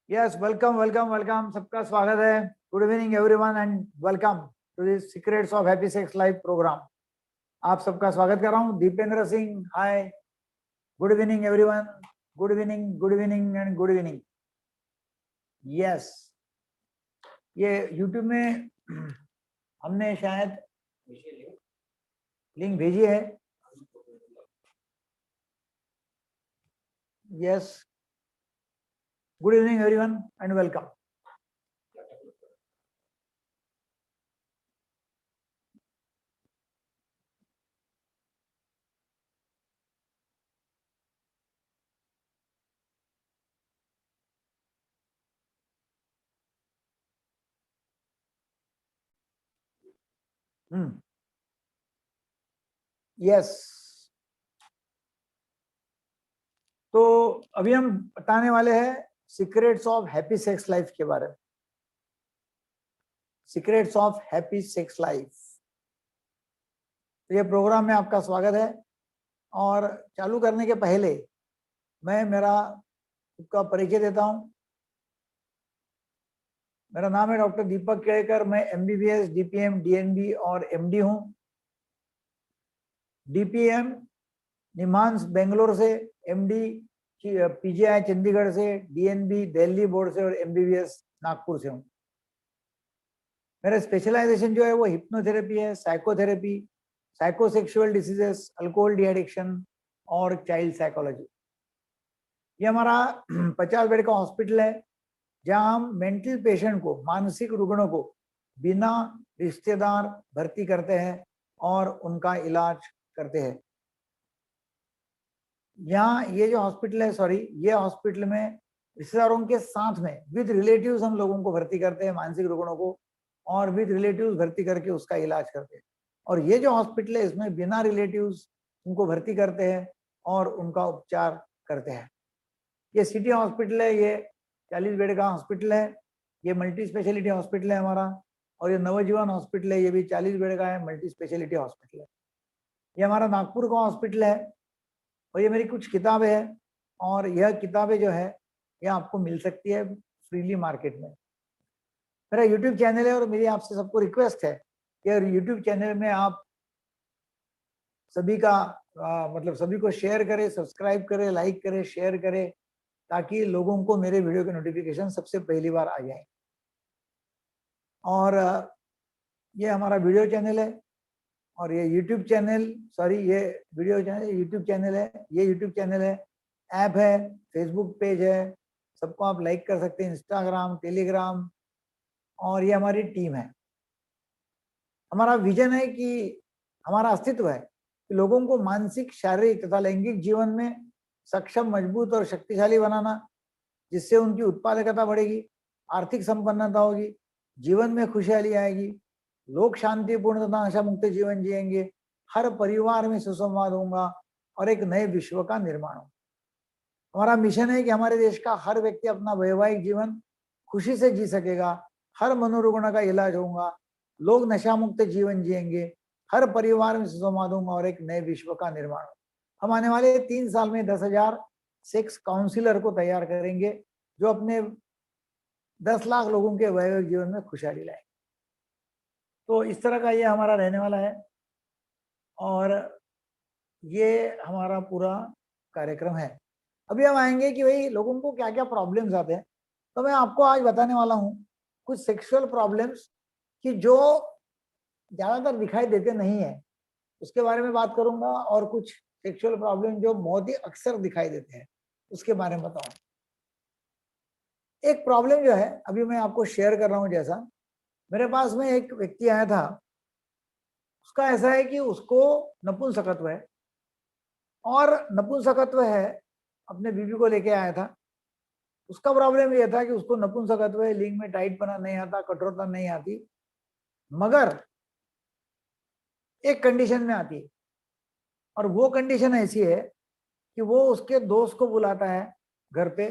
Yes, welcome welcome welcome, सबका स्वागत है। Good evening everyone and welcome to this secrets of happy sex life programme. आप सबका स्वागत कर रहा हूँ। Dipendra Singh, hi, good evening everyone, good evening, good evening and good evening. Yes, ये यूट्यूब में हमने शायद लिंक भेजी है। Yes, good evening everyone and welcome. Yes, तो अभी हम बताने वाले हैं secrets of happy sex life के बारे में। Secrets of happy sex life, ये प्रोग्राम में आपका स्वागत है। और चालू करने के पहले मैं मेरा खुद का परिचय देता हूं। मेरा नाम है डॉक्टर दीपक केड़कर। मैं एमबीबीएस, डीपीएम, डीएनबी और एमडी हूं। डीपीएम निमांस बेंगलोर से, एमडी पीजीआई चंडीगढ़ से, डीएनबी दिल्ली बोर्ड से और एमबीबीएस नागपुर से हूं। मेरा स्पेशलाइजेशन जो है वो हिप्नोथेरेपी है, psychotherapy, psychosexual diseases, alcohol de addiction और चाइल्ड साइकोलॉजी। ये हमारा 50 बेड का हॉस्पिटल है जहां हम मेंटल पेशेंट को, मानसिक रुग्णों को बिना रिश्तेदार भर्ती करते हैं और उनका इलाज करते हैं। यहाँ ये जो हॉस्पिटल है, सॉरी, ये हॉस्पिटल में रिश्तेदारों के साथ में विद रिलेटिव्स हम लोगों को भर्ती करते हैं, मानसिक रुग्णों को, और विद रिलेटिव्स भर्ती करके उसका इलाज करते हैं। और ये जो हॉस्पिटल है इसमें बिना रिलेटिव्स उनको भर्ती करते हैं और उनका उपचार करते हैं। ये सिटी हॉस्पिटल है, ये 40 बेड का हॉस्पिटल है। ये मल्टी स्पेशलिटी हॉस्पिटल है हमारा। और ये नवजीवन हॉस्पिटल है, ये भी 40 बेड का है, मल्टी स्पेशलिटी हॉस्पिटल है। ये हमारा नागपुर का हॉस्पिटल है। और ये मेरी कुछ किताबें हैं, और यह किताबें जो है यह आपको मिल सकती है फ्रीली मार्केट में। मेरा यूट्यूब चैनल है और मेरी आपसे सबको रिक्वेस्ट है कि यूट्यूब चैनल में आप सभी का मतलब सभी को शेयर करें, सब्सक्राइब करें, लाइक करें, शेयर करें, ताकि लोगों को मेरे वीडियो के नोटिफिकेशन सबसे पहली बार आ जाए। और ये हमारा वीडियो चैनल है, और ये यूट्यूब चैनल, सॉरी, ये वीडियो चैनल, यूट्यूब चैनल है, ये यूट्यूब चैनल है, ऐप है, फेसबुक पेज है, सबको आप लाइक कर सकते हैं, इंस्टाग्राम, टेलीग्राम। और ये हमारी टीम है। हमारा विजन है कि हमारा अस्तित्व है कि लोगों को मानसिक, शारीरिक तथा लैंगिक जीवन में सक्षम, मजबूत और शक्तिशाली बनाना, जिससे उनकी उत्पादकता बढ़ेगी, आर्थिक संपन्नता होगी, जीवन में खुशहाली आएगी, लोग शांतिपूर्ण तथा नशा मुक्त जीवन जिएंगे, हर परिवार में सुसंवाद होगा और एक नए विश्व का निर्माण होगा। हमारा मिशन है कि हमारे देश का हर व्यक्ति अपना वैवाहिक जीवन खुशी से जी सकेगा, हर मनोरुग्ण का इलाज होगा, लोग नशा मुक्त जीवन जिएंगे, हर परिवार में सुसंवाद होगा और एक नए विश्व का निर्माण होगा। हम आने वाले 3 साल में 10,000 सेक्स काउंसिलर को तैयार करेंगे जो अपने 10 लाख लोगों के वैवाहिक जीवन में खुशहाली लाएंगे। तो इस तरह का ये हमारा रहने वाला है, और ये हमारा पूरा कार्यक्रम है। अभी हम आएंगे कि भाई लोगों को क्या क्या प्रॉब्लम्स आते हैं। तो मैं आपको आज बताने वाला हूँ कुछ सेक्सुअल प्रॉब्लम्स कि जो ज्यादातर दिखाई देते नहीं है, उसके बारे में बात करूंगा। और कुछ सेक्सुअल प्रॉब्लम जो बहुत ही अक्सर दिखाई देते हैं, उसके बारे में बताऊंगा। एक प्रॉब्लम जो है अभी मैं आपको शेयर कर रहा हूँ, जैसा मेरे पास में एक व्यक्ति आया था, उसका ऐसा है कि उसको नपुंसकत्व है, और नपुंसकत्व है, अपने बीवी को लेके आया था। उसका प्रॉब्लम यह था कि उसको नपुंसकत्व है, लिंग में टाइटपना नहीं आता, कठोरता नहीं आती, मगर एक कंडीशन में आती है। और वो कंडीशन ऐसी है कि वो उसके दोस्त को बुलाता है घर पे,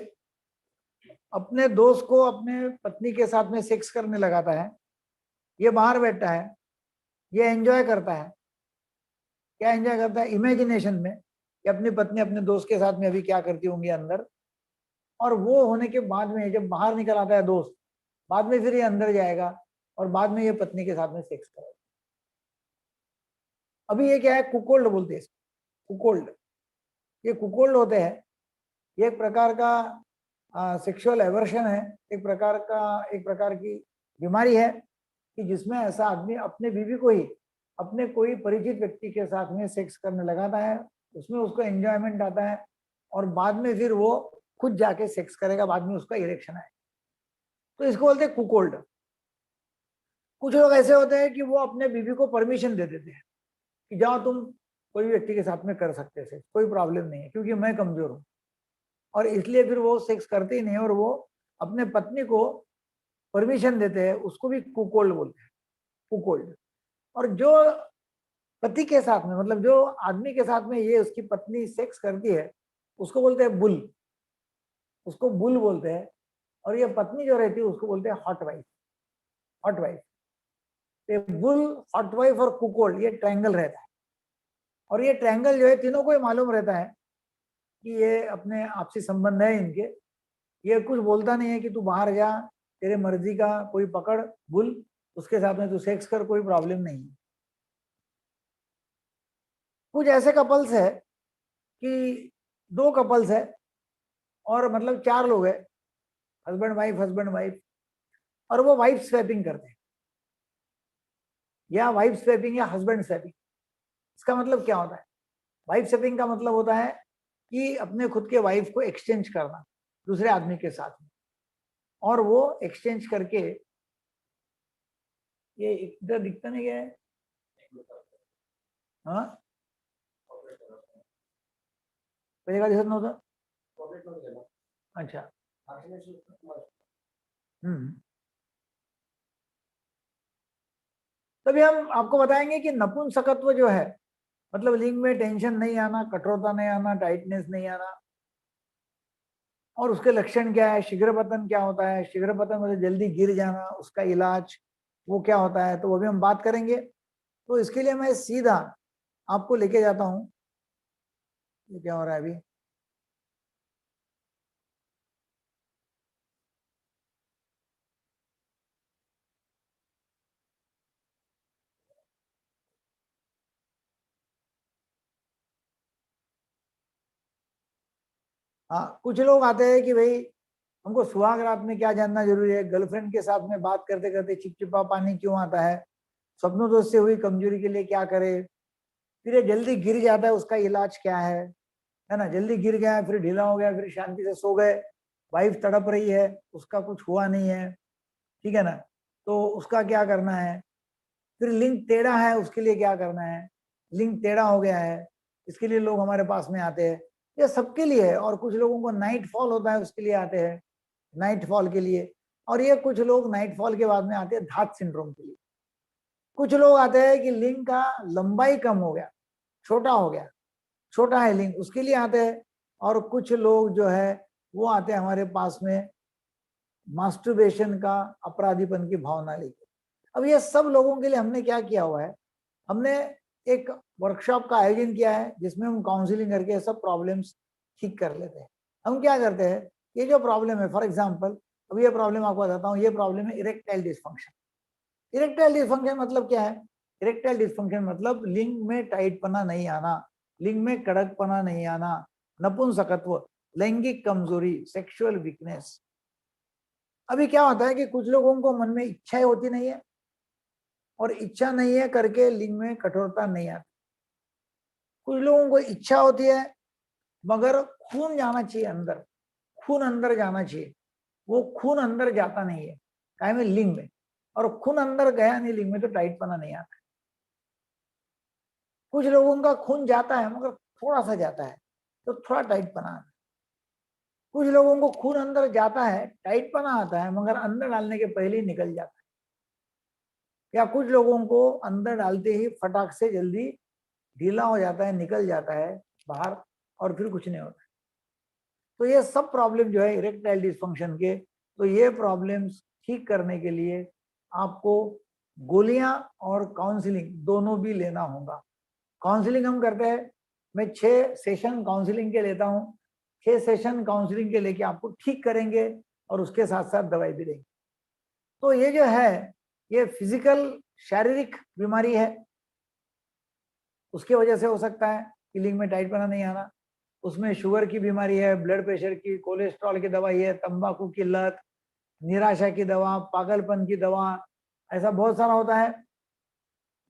अपने दोस्त को अपने पत्नी के साथ में सेक्स करने लगाता है। ये बाहर बैठा है, ये एंजॉय करता है। क्या एंजॉय करता है? इमेजिनेशन में कि अपनी पत्नी अपने दोस्त के साथ में अभी क्या करती होंगी अंदर। और वो होने के बाद में जब बाहर निकल आता है दोस्त, बाद में फिर ये अंदर जाएगा और बाद में ये पत्नी के साथ में सेक्स करेगा। अभी ये क्या है, कुकोल्ड बोलते हैं इसको, कुकोल्ड। ये कुकोल्ड होते हैं, ये एक प्रकार का सेक्सुअल एवर्शन है, एक प्रकार की बीमारी है कि जिसमें ऐसा आदमी अपने बीवी को ही अपने कोई परिचित व्यक्ति के साथ में सेक्स करने लगाता है, उसमें उसको एंजॉयमेंट आता है और बाद में फिर वो खुद जाके सेक्स करेगा, बाद में उसका इरेक्शन आए, तो इसको बोलते हैं कुकोल्ड। कुछ लोग ऐसे होते हैं कि वो अपने बीवी को परमिशन दे देते हैं कि जाओ तुम कोई व्यक्ति के साथ में कर सकते हैं, कोई प्रॉब्लम नहीं है क्योंकि मैं कमजोर हूं, और इसलिए फिर वो सेक्स करते ही नहीं और वो अपने पत्नी को परमिशन देते हैं, उसको भी कुकोल्ड बोलते हैं, कुकोल्ड। और जो पति के साथ में, मतलब जो आदमी के साथ में ये उसकी पत्नी सेक्स करती है, उसको बोलते हैं बुल, उसको बुल बोलते हैं। और ये पत्नी जो रहती है उसको बोलते हैं hot wife, hot wife. Bull, hot wife और कुकोल्ड, ये ट्रायंगल रहता है। और ये ट्रायंगल जो है तीनों को ही मालूम रहता है कि ये अपने आपसी संबंध है इनके, ये कुछ बोलता नहीं है कि तू बाहर जा, तेरे मर्जी का कोई पकड़ बुल, उसके साथ में तू सेक्स कर, कोई प्रॉब्लम नहीं है। कुछ ऐसे कपल्स है कि दो कपल्स है और मतलब 4 लोग है, हस्बैंड वाइफ, और वो वाइफ स्वैपिंग करते हैं, या वाइफ स्वैपिंग या हस्बैंड स्वैपिंग। इसका मतलब क्या होता है? वाइफ स्वैपिंग का मतलब होता है कि अपने खुद के वाइफ को एक्सचेंज करना दूसरे आदमी के साथ में, और वो एक्सचेंज करके, ये इधर दिखता नहीं है, हाँ पहले का दिखत नव्हतं, अच्छा, तभी हम आपको बताएंगे कि नपुंसकत्व जो है, मतलब लिंग में टेंशन नहीं आना, कठोरता नहीं आना, टाइटनेस नहीं आना, और उसके लक्षण क्या है, शीघ्रपतन क्या होता है, शीघ्रपतन मतलब जल्दी गिर जाना, उसका इलाज वो क्या होता है, तो वो भी हम बात करेंगे। तो इसके लिए मैं सीधा आपको लेके जाता हूं, ये क्या हो रहा है अभी, हाँ कुछ लोग आते हैं कि भाई हमको सुहाग रात में क्या जानना जरूरी है, गर्लफ्रेंड के साथ में बात करते करते चिपचिपा पानी क्यों आता है, स्वप्नों दोष से हुई कमजोरी के लिए क्या करे, फिर ये जल्दी गिर जाता है उसका इलाज क्या है ना, जल्दी गिर गया फिर ढीला हो गया, फिर शांति से सो गए, वाइफ तड़प रही है, उसका कुछ हुआ नहीं है, ठीक है ना, तो उसका क्या करना है, फिर लिंग टेढ़ा है उसके लिए क्या करना है, लिंग टेढ़ा हो गया है, इसके लिए लोग हमारे पास में आते हैं, ये सबके लिए है। और कुछ लोगों को नाइट फॉल होता है उसके लिए आते हैं, नाइट फॉल के लिए, और ये कुछ लोग नाइट फॉल के बाद में आते हैं धात सिंड्रोम के लिए। कुछ लोग आते हैं कि लिंग का लंबाई कम हो गया, छोटा हो गया, छोटा है लिंग, उसके लिए आते हैं। और कुछ लोग जो है वो आते हैं हमारे पास में मास्टरबेशन का अपराधीपन की भावना लेके। अब ये सब लोगों के लिए हमने क्या किया हुआ है, हमने एक वर्कशॉप का आयोजन किया है जिसमें हम काउंसलिंग करके सब प्रॉब्लम्स ठीक कर लेते हैं। हम क्या करते हैं, ये जो प्रॉब्लम है, फॉर एग्जांपल अब ये प्रॉब्लम आपको बताता हूँ, ये प्रॉब्लम है इरेक्टाइल डिसफंक्शन। इरेक्टाइल डिसफंक्शन मतलब क्या है, इरेक्टाइल डिसफंक्शन मतलब लिंग में टाइटपना नहीं आना, लिंग में कड़कपना नहीं आना, नपुंसकत्व, लैंगिक कमजोरी, सेक्सुअल वीकनेस। अभी क्या होता है कि कुछ लोगों को मन में इच्छाएं होती नहीं है, और इच्छा नहीं है करके लिंग में कठोरता नहीं आती। कुछ लोगों को इच्छा होती है मगर खून जाना चाहिए अंदर, खून अंदर जाना चाहिए, वो खून अंदर जाता नहीं है काय में, लिंग में, और खून अंदर गया नहीं लिंग में तो टाइटपना नहीं आता। कुछ लोगों का खून जाता है मगर थोड़ा सा जाता है तो थोड़ा टाइटपना आता है। कुछ लोगों को खून अंदर जाता है, टाइटपना आता है, मगर अंदर डालने के पहले ही निकल जाता है। या कुछ लोगों को अंदर डालते ही फटाक से जल्दी ढीला हो जाता है, निकल जाता है बाहर, और फिर कुछ नहीं होता। तो ये सब प्रॉब्लम जो है इरेक्टाइल डिसफंक्शन के, तो ये प्रॉब्लम्स ठीक करने के लिए आपको गोलियां और काउंसलिंग दोनों भी लेना होगा। काउंसलिंग हम करते हैं, मैं 6 सेशन काउंसलिंग के लेता हूं, 6 सेशन काउंसलिंग के लेके आपको ठीक करेंगे और उसके साथ साथ दवाई भी देंगे। तो ये जो है ये फिजिकल शारीरिक बीमारी है, उसके वजह से हो सकता है फीलिंग में टाइट पना नहीं आना। उसमें शुगर की बीमारी है, ब्लड प्रेशर की, कोलेस्ट्रॉल की दवाई है, तंबाकू की लत, निराशा की दवा, पागलपन की दवा, ऐसा बहुत सारा होता है।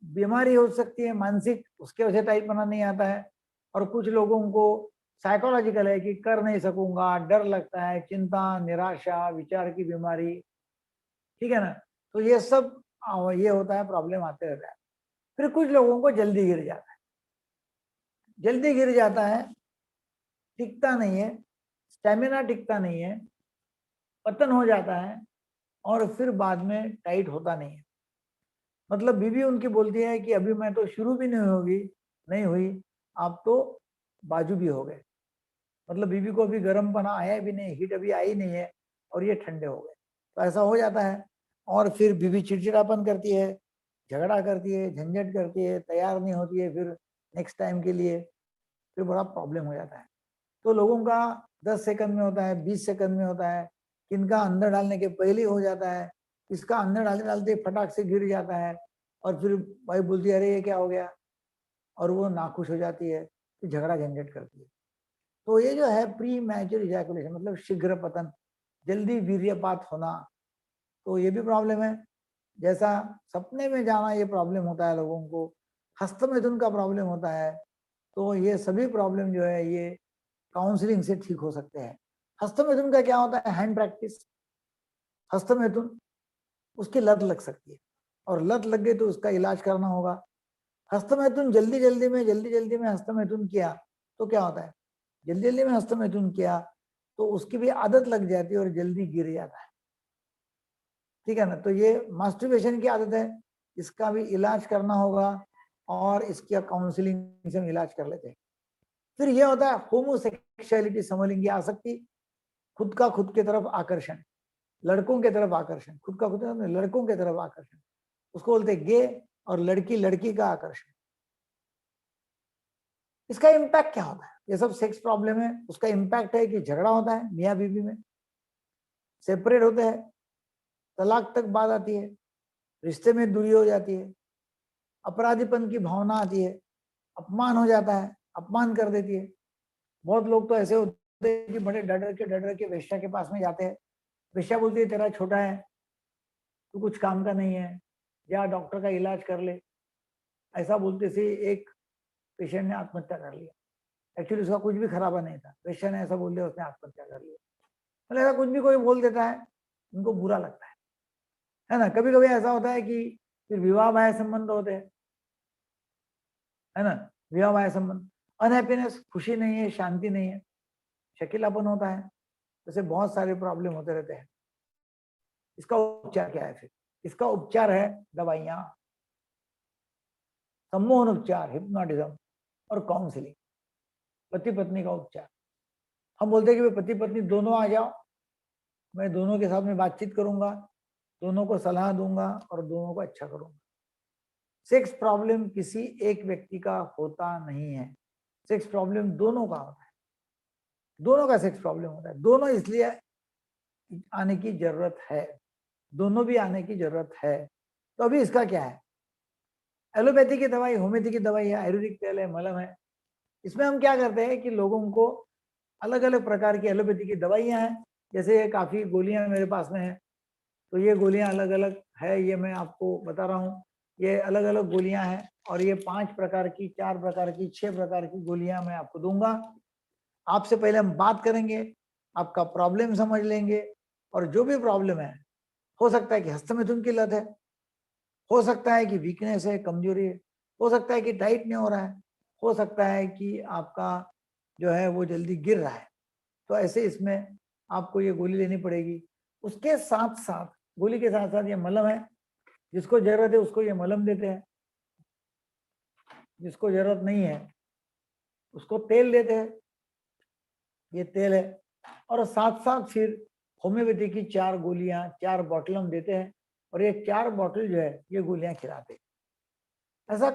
बीमारी हो सकती है मानसिक, उसके वजह से टाइट पना नहीं आता है। और कुछ लोगों को साइकोलॉजिकल है कि कर नहीं सकूंगा, डर लगता है, चिंता, निराशा, विचार की बीमारी, ठीक है ना। तो ये सब ये होता है, प्रॉब्लम आते रहता है। फिर कुछ लोगों को जल्दी गिर जाता है, जल्दी गिर जाता है, टिकता नहीं है, स्टेमिना टिकता नहीं है, पतन हो जाता है और फिर बाद में टाइट होता नहीं है। मतलब बीवी उनकी बोलती है कि अभी मैं तो शुरू भी नहीं होगी, नहीं हुई, आप तो बाजू भी हो गए। मतलब बीवी को अभी गर्म पना आया भी नहीं, हीट अभी आई नहीं है और ये ठंडे हो गए। तो ऐसा हो जाता है और फिर बीवी चिड़चिड़ापन करती है, झगड़ा करती है, झंझट करती है, तैयार नहीं होती है फिर नेक्स्ट टाइम के लिए, फिर बड़ा प्रॉब्लम हो जाता है। तो लोगों का 10 सेकंड में होता है, 20 सेकंड में होता है, किनका अंदर डालने के पहले हो जाता है, इसका अंदर डालते डालते फटाक से गिर जाता है और फिर भाई बोलती है अरे ये क्या हो गया, और वो नाखुश हो जाती है, फिर झगड़ा झंझट करती है। तो ये जो है प्री मैच्योर इजैकुलेशन मतलब शीघ्र पतन, जल्दी वीर्यपात होना, तो ये भी प्रॉब्लम है। जैसा सपने में जाना ये प्रॉब्लम होता है लोगों को, हस्तमैथुन का प्रॉब्लम होता है। तो ये सभी प्रॉब्लम जो है ये काउंसलिंग से ठीक हो सकते हैं। हस्तमैथुन का क्या होता है, हैंड प्रैक्टिस। हस्तमैथुन उसकी लत लग सकती है और लत लग गई तो उसका इलाज करना होगा। हस्तमैथुन जल्दी जल्दी में हस्तमैथुन किया तो क्या होता है, जल्दी जल्दी में हस्तमैथुन किया तो उसकी भी आदत लग जाती है और जल्दी गिर जाता है, ठीक है ना। तो ये मास्टरबेशन की आदत है, इसका भी इलाज करना होगा और इसकी काउंसलिंग से हम इलाज कर लेते हैं। फिर ये होता है होमोसेक्सुअलिटी, समलिंगी आसक्ति, खुद का खुद के तरफ आकर्षण, लड़कों के तरफ आकर्षण, खुद का खुद लड़कों के तरफ आकर्षण, उसको बोलते हैं गे, और लड़की लड़की का आकर्षण। इसका इम्पैक्ट क्या होता है, ये सब सेक्स प्रॉब्लम है, उसका इम्पैक्ट है कि झगड़ा होता है मियाँ बीवी में, सेपरेट होते हैं, तलाक तक बात आती है, रिश्ते में दूरी हो जाती है, अपराधीपन की भावना आती है, अपमान हो जाता है, अपमान कर देती है। बहुत लोग तो ऐसे होते हैं कि बड़े डर के वेश्या के पास में जाते हैं, वेश्या बोलती है तेरा छोटा है, तू कुछ काम का नहीं है, या डॉक्टर का इलाज कर ले। ऐसा बोलते से एक पेशेंट ने आत्महत्या कर लिया, एक्चुअली उसका कुछ भी खराबा नहीं था, वेश्या ने ऐसा बोल दिया, उसने आत्महत्या कर लिया। मतलब ऐसा कुछ भी कोई बोल देता है, उनको बुरा लगता है ना। कभी कभी ऐसा होता है कि फिर विवाह बाह्य संबंध होते हैं, है ना, विवाह बाह्य संबंध, अनहैप्पीनेस, खुशी नहीं है, शांति नहीं है, शकीलापन होता है, जैसे बहुत सारे प्रॉब्लम होते रहते हैं। इसका उपचार क्या है फिर, इसका उपचार है दवाइयां, सम्मोहन उपचार, हिप्नोटिज्म और काउंसलिंग, पति पत्नी का उपचार। हम बोलते हैं कि पति पत्नी दोनों आ जाओ, मैं दोनों के साथ में बातचीत करूंगा, दोनों को सलाह दूंगा और दोनों को अच्छा करूंगा। सेक्स प्रॉब्लम किसी एक व्यक्ति का होता नहीं है, सेक्स प्रॉब्लम दोनों का होता है, दोनों का सेक्स प्रॉब्लम होता है। दोनों इसलिए आने की जरूरत है, दोनों भी आने की जरूरत है। तो अभी इसका क्या है, एलोपैथी की दवाई, होम्योपैथी की दवाई है, आयुर्वेदिक तेल है, मलम है। इसमें हम क्या करते हैं कि लोगों को अलग अलग प्रकार की एलोपैथी की दवाइयां हैं, जैसे काफी गोलियां मेरे पास में है, तो ये गोलियां अलग अलग है, ये मैं आपको बता रहा हूँ, ये अलग अलग गोलियां हैं और ये 5 प्रकार की, 4 प्रकार की, 6 प्रकार की गोलियां मैं आपको दूंगा। आपसे पहले हम बात करेंगे, आपका प्रॉब्लम समझ लेंगे, और जो भी प्रॉब्लम है, हो सकता है कि हस्तमैथुन की लत है, हो सकता है कि वीकनेस है, कमजोरी है, हो सकता है कि टाइट नहीं हो रहा है, हो सकता है कि आपका जो है वो जल्दी गिर रहा है, तो ऐसे इसमें आपको ये गोली लेनी पड़ेगी। उसके साथ साथ, गोली के साथ साथ ये मलम है, जिसको जरूरत है उसको ये मलम देते हैं, जिसको जरूरत नहीं है उसको तेल देते हैं, ये तेल है। और साथ साथ फिर होम्योपैथी की 4 गोलियां, 4 बॉटल हम देते हैं, और ये 4 बॉटल जो है ये गोलियां खिलाते हैं। ऐसा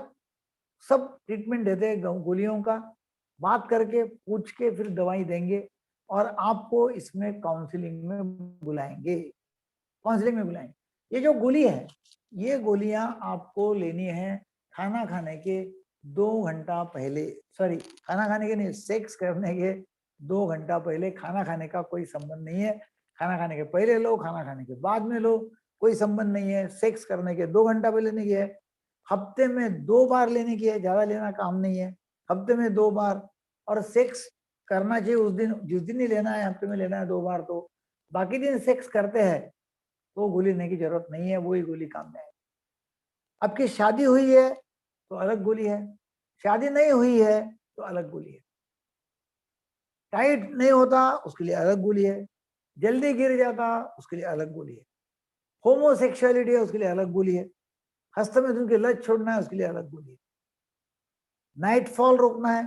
सब ट्रीटमेंट देते हैं गोलियों का, बात करके पूछ के फिर दवाई देंगे। और आपको इसमें काउंसलिंग में बुलाएंगे, काउंसलिंग में बुलाएंगे। ये जो गोली है, ये गोलियां आपको लेनी है खाना खाने के 2 घंटा पहले, सॉरी खाना खाने के नहीं, सेक्स करने के 2 घंटा पहले। खाना खाने का कोई संबंध नहीं है, खाना खाने के पहले लो, खाना खाने के बाद में लो, कोई संबंध नहीं है। सेक्स करने के 2 घंटा पहले लेने की है, हफ्ते में 2 बार लेने की है, ज्यादा लेना काम नहीं है, हफ्ते में 2 बार। और सेक्स करना चाहिए उस दिन, जिस दिन ही लेना है, हफ्ते में लेना है 2 बार, तो बाकी दिन सेक्स करते हैं तो गोली लेने की जरूरत नहीं है, वही गोली काम में है। आपकी शादी हुई है तो अलग गोली है, शादी नहीं हुई है तो अलग गोली है। टाइट नहीं होता उसके लिए अलग गोली है, जल्दी गिर जाता उसके लिए अलग गोली है, होमोसेक्सुअलिटी है उसके लिए अलग गोली है, हस्तमैथुन की लत छोड़ना है उसके लिए अलग गोली है, नाइट फॉल रोकना है,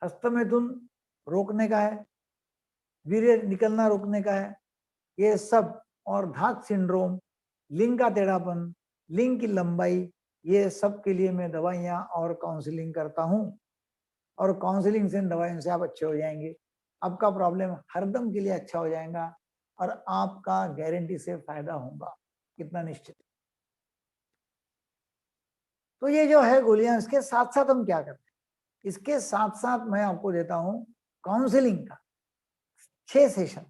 हस्तमैथुन रोकने का है, वीर्य निकलना रोकने का है, ये सब। और धात सिंड्रोम, लिंग का टेढ़ापन, लिंग की लंबाई, ये सब के लिए मैं दवाइयाँ और काउंसलिंग करता हूँ। और काउंसलिंग से, दवाइयों से आप अच्छे हो जाएंगे, आपका प्रॉब्लम हरदम के लिए अच्छा हो जाएगा और आपका गारंटी से फायदा होगा, इतना निश्चित। तो ये जो है गोलियां, इसके साथ साथ हम क्या करते हैं, इसके साथ साथ मैं आपको देता हूं काउंसलिंग का 6 सेशन।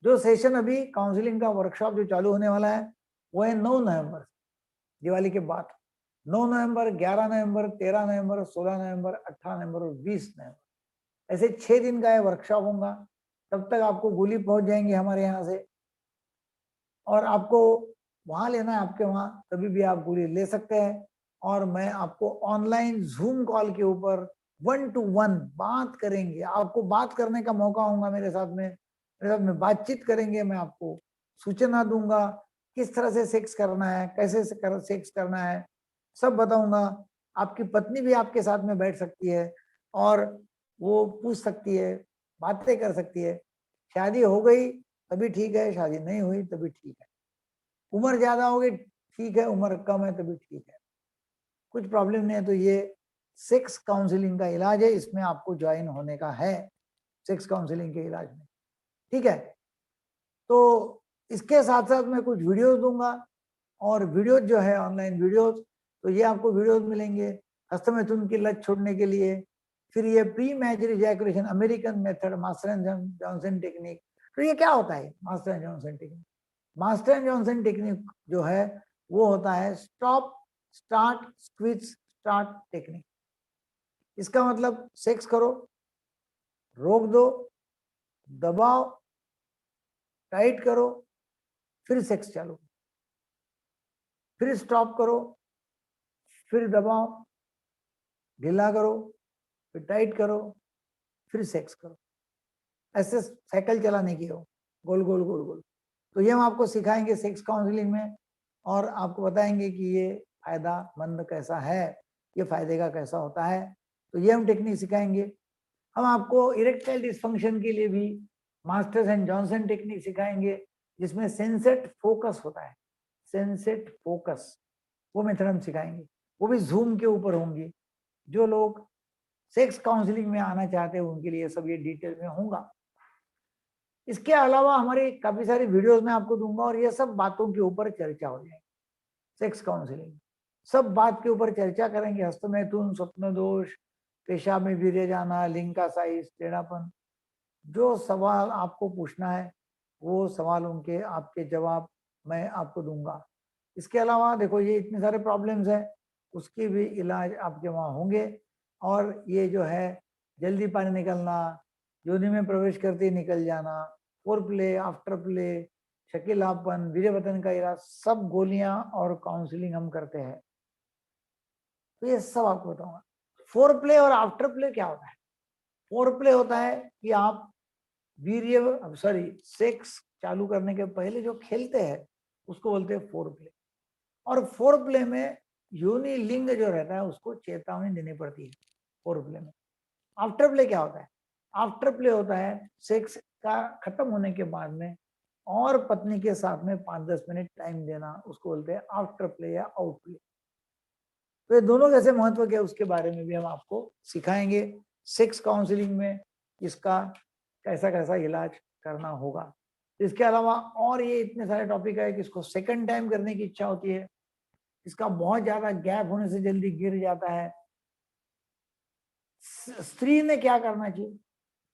जो सेशन अभी काउंसलिंग का वर्कशॉप जो चालू होने वाला है वो है 9 नवंबर, दिवाली के बाद। 9 नवंबर, 11 नवंबर, 13 नवंबर, 16 नवंबर, 18 नवंबर और 20 नवंबर, ऐसे 6 दिन का ये वर्कशॉप होगा। तब तक आपको गोली पहुंच जाएंगी हमारे यहाँ से, और आपको वहां लेना है आपके वहां, कभी भी आप गोली ले सकते हैं। और मैं आपको ऑनलाइन जूम कॉल के ऊपर 1 to 1 बात करेंगे, आपको बात करने का मौका होगा मेरे साथ में, मेरे साथ में बातचीत करेंगे, मैं आपको सूचना दूंगा किस तरह से सेक्स करना है, कैसे सेक्स करना है, सब बताऊंगा। आपकी पत्नी भी आपके साथ में बैठ सकती है और वो पूछ सकती है, बातें कर सकती है। शादी हो गई तभी ठीक है, शादी नहीं हुई तभी ठीक है, उम्र ज्यादा हो गई ठीक है, उम्र कम है तभी ठीक है, कुछ प्रॉब्लम नहीं है। तो ये सेक्स काउंसलिंग का इलाज है, इसमें आपको ज्वाइन होने का है, सेक्स काउंसलिंग के इलाज में, ठीक है। तो इसके साथ साथ मैं कुछ वीडियोस दूंगा, और वीडियोस जो है ऑनलाइन वीडियोस, तो ये आपको वीडियोस मिलेंगे हस्तमैथुन की लत छोड़ने के लिए। फिर ये pre match ejaculation American method, master and Johnson technique. तो ये क्या होता है master and Johnson technique? Master and Johnson technique जो है वो होता है stop start squeeze start technique. इसका मतलब सेक्स करो, रोक दो, दबाओ, टाइट करो, फिर सेक्स चालू, फिर स्टॉप करो, फिर दबाओ, ढीला करो, फिर टाइट करो, फिर सेक्स करो। ऐसे साइकिल चलाने की हो, गोल गोल गोल गोल। तो ये हम आपको सिखाएंगे सेक्स काउंसलिंग में, और आपको बताएंगे कि ये फायदामंद कैसा है, ये फायदे का कैसा होता है। तो ये हम टेक्निक सिखाएंगे। हम आपको इरेक्टाइल डिसफंक्शन के लिए भी मास्टर्स एंड जॉनसन टेक्निक सिखाएंगे, जिसमें सेंसेट फोकस होता है, सेंसेट फोकस, वो मेथड हम सिखाएंगे। वो भी जूम के ऊपर होंगी। जो लोग सेक्स काउंसलिंग में आना चाहते हैं उनके लिए सब ये डिटेल में होगा। इसके अलावा हमारी काफी सारी वीडियोस में आपको दूंगा, और ये सब बातों के ऊपर चर्चा हो जाएगी। सेक्स काउंसलिंग सब बात के ऊपर चर्चा करेंगे, हस्तमैथुन, स्वप्न दोष, पेशाब में वीर्य जाना, लिंग का साइज, टेढ़ापन, जो सवाल आपको पूछना है वो सवाल उनके आपके जवाब मैं आपको दूंगा। इसके अलावा देखो ये इतने सारे प्रॉब्लम्स हैं, उसके भी इलाज आपके वहाँ होंगे। और ये जो है जल्दी पानी निकलना, योनि में प्रवेश करते ही निकल जाना, फोर प्ले, आफ्टर प्ले, शकीलापन, वीर्यवतन का इलाज, सब गोलियां और काउंसलिंग हम करते हैं। तो ये सब आपको बताऊंगा। फोर प्ले और आफ्टर प्ले क्या होता है? फोर प्ले होता है कि आप वीर्य सॉरी सेक्स चालू करने के पहले जो खेलते हैं उसको बोलते हैं फोर प्ले। और फोर प्ले में योनि लिंग जो रहता है उसको चेतावनी देनी पड़ती है फोर प्ले में। आफ्टर प्ले क्या होता है? आफ्टर प्ले होता है सेक्स का खत्म होने के बाद में और पत्नी के साथ में 5-10 मिनट टाइम देना, उसको बोलते हैं आफ्टर प्ले या आउट प्ले। तो ये दोनों कैसे महत्व क्या है उसके बारे में भी हम आपको सिखाएंगे सेक्स काउंसलिंग में। इसका कैसा कैसा इलाज करना होगा। इसके अलावा और ये इतने सारे टॉपिक है कि इसको सेकंड टाइम करने की इच्छा होती है, इसका बहुत ज्यादा गैप होने से जल्दी गिर जाता है। स्त्री ने क्या करना चाहिए,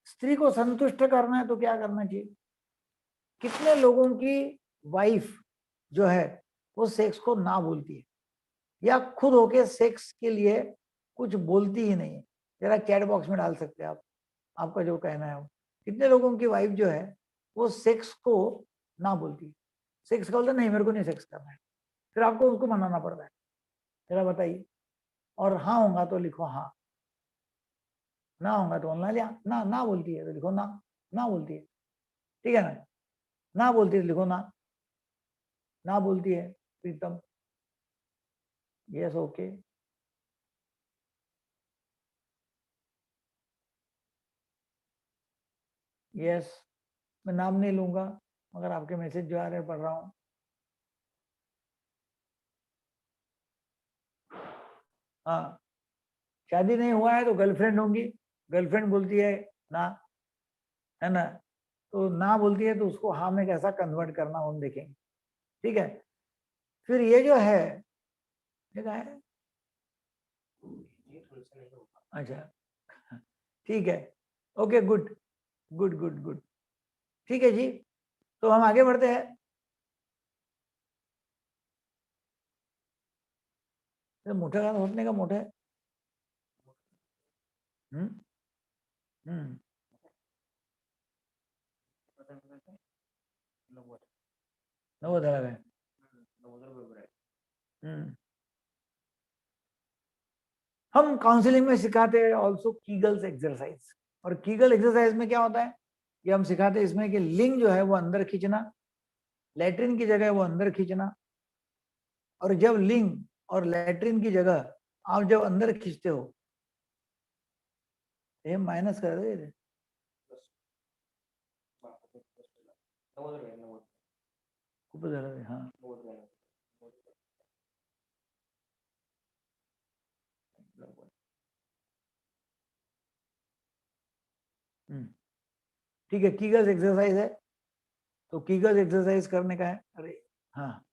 स्त्री को संतुष्ट करना है तो क्या करना चाहिए। कितने लोगों की वाइफ जो है वो सेक्स को ना बोलती है या खुद होके सेक्स के लिए कुछ बोलती ही नहीं है। जरा चैट बॉक्स में डाल सकते हैं आप, आपका जो कहना है वो। कितने लोगों की वाइफ जो है वो सेक्स को ना बोलती है, सेक्स का बोलता नहीं मेरे को नहीं सेक्स करना है, फिर आपको उसको मनाना पड़ता है। जरा बताइए। और हाँ होगा तो लिखो हाँ, ना होगा तो बोलना लिया ना, ना बोलती है तो लिखो ना, ना बोलती है, ठीक है ना। ना बोलती है तो लिखो ना, ना बोलती है प्रीतम, यस ओके। यस, मैं नाम नहीं लूंगा मगर आपके मैसेज जो आ रहे हैं पढ़ रहा हूँ। हाँ, शादी नहीं हुआ है तो गर्लफ्रेंड होंगी, गर्लफ्रेंड बोलती है ना, है ना, तो ना बोलती है तो उसको हाँ में कैसा कन्वर्ट करना हम देखेंगे, ठीक है। फिर ये जो है ये क्या है, अच्छा ठीक है, okay good good good good, ठीक है जी। तो हम आगे बढ़ते हैं। मोठं का होत नाही का मोठं है? हम्म हम्म 90,000 है। हम्म हम काउंसलिंग में सिखाते हैं ऑल्सो कीगल्स एक्सरसाइज। और कीगल एक्सरसाइज में क्या होता है, ये हम सिखाते हैं इसमें कि लिंग जो है वो अंदर खींचना, लैट्रिन की जगह वो अंदर खींचना। और जब लिंग और लैट्रिन की जगह आप जब अंदर खींचते हो, ये माइनस कर दे, खूप झालं हाँ। ठीक है, कीगल्स एक्सरसाइज है, तो कीगल्स एक्सरसाइज करने का है। अरे हाँ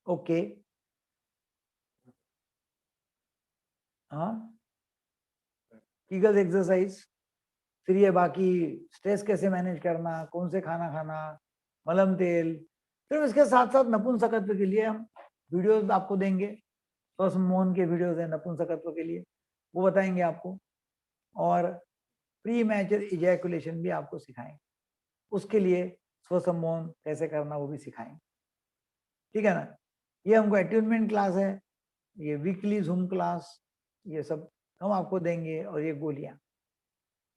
ओके, हाँ कीगल्स एक्सरसाइज। फिर ये बाकी स्ट्रेस कैसे मैनेज करना, कौन से खाना खाना, मलम तेल। फिर इसके साथ साथ नपुंसकत्व के लिए हम वीडियोस आपको देंगे, स्वसम मोहन के वीडियोस हैं नपुंसकत्व के लिए, वो बताएंगे आपको। और प्री मैचर इजैकुलेशन भी आपको सिखाएंगे, उसके लिए स्वसम मोहन कैसे करना वो भी सिखाएंगे, ठीक है ना। ये हमको अट्यूनमेंट क्लास है, ये वीकली जूम क्लास, ये सब हम आपको देंगे। और ये गोलियां,